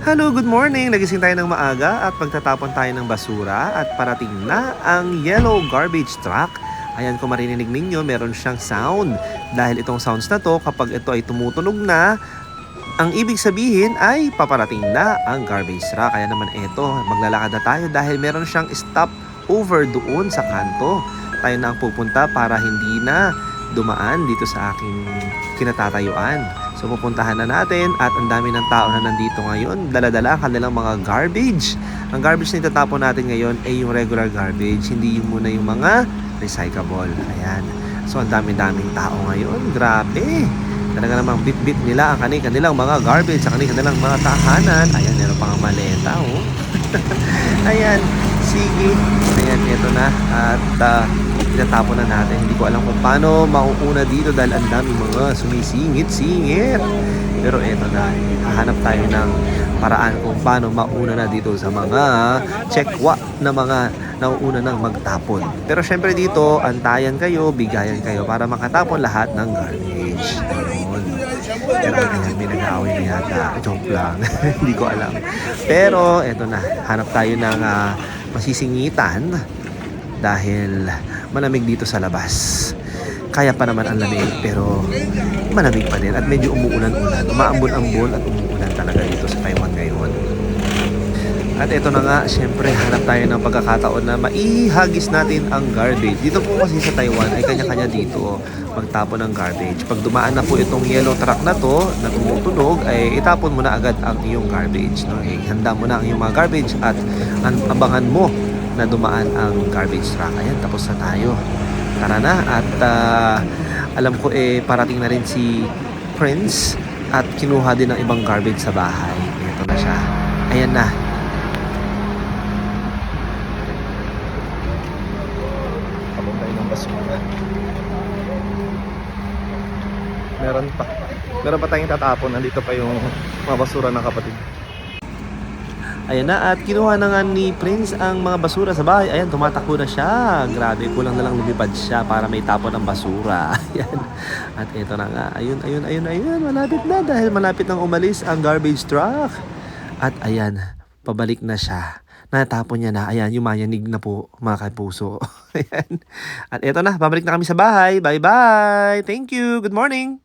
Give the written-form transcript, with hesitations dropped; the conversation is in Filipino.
Hello, good morning! Nagising tayo ng maaga at pagtatapon tayo ng basura at parating na ang yellow garbage truck. Ayan, kung marinig ninyo, meron siyang sound. Dahil itong sounds na to, kapag ito ay tumutunog na, ang ibig sabihin ay paparating na ang garbage truck. Kaya naman ito, maglalakad na tayo dahil meron siyang stop over doon sa kanto. Tayo na ang pupunta para hindi na dumaan dito sa aking kinatatayuan. So pupuntahan na natin at ang dami ng tao na nandito ngayon. Dala-dala ang kanilang mga garbage. Ang garbage na itatapon natin ngayon ay yung regular garbage, hindi yung muna yung mga recyclable. Ayan. So ang dami-daming tao ngayon. Grabe. Talaga namang bit-bit nila ang kanilang mga garbage sa kanilang mga tahanan. Ayan, meron pang maleta. Oh. Ayan. Sige. Ayan, ito na. At tinatapon na natin. Hindi ko alam kung paano mauuna dito dahil ang dami mga sumisingit-singit. Pero eto na, hahanap tayo ng paraan kung paano mauna na dito sa mga checkwa na mga nauuna nang magtapon. Pero syempre dito, antayan kayo, bigayan kayo para makatapon lahat ng garbage. Ayun. Pero ayan, may nag-aaway na yata. Joke lang. Hindi ko alam. Pero eto na, hanap tayo ng masisingitan dahil malamig dito sa labas. Kaya pa naman ang lamig pero malamig pa din at medyo umuulan-ulan. Umaambon-ambon at umuulan talaga dito sa Taiwan ngayon. At ito na nga, syempre hanap tayo ng pagkakataon na maihagis natin ang garbage. Dito po kasi sa Taiwan ay kanya-kanya dito magtapon ng garbage. Pag dumaan na po itong yellow truck na to na tumutunog, ay itapon mo na agad ang iyong garbage. No? Handa mo na ang iyong mga garbage at abangan mo na dumaan ang garbage truck. Ayan, tapos na tayo. Tara na at alam ko parating na rin si Prince at kinuha din ng ibang garbage sa bahay. Ito na siya. Ayan na. Tapon tayo ng basura. Meron pa tayong tatapon. Nandito pa yung mga basura ng kapatid. Ayan na, at kinuha na nga ni Prince ang mga basura sa bahay. Ayan, tumatakbo na siya. Grabe, kulang na lang lumipad siya para may tapon ng basura. Ayan. At ito na nga. Ayun. Malapit na dahil malapit nang umalis ang garbage truck. At ayan, pabalik na siya. Natapon niya na. Ayan, yumayanig na po mga kapuso. Ayan. At ito na, pabalik na kami sa bahay. Bye-bye. Thank you. Good morning.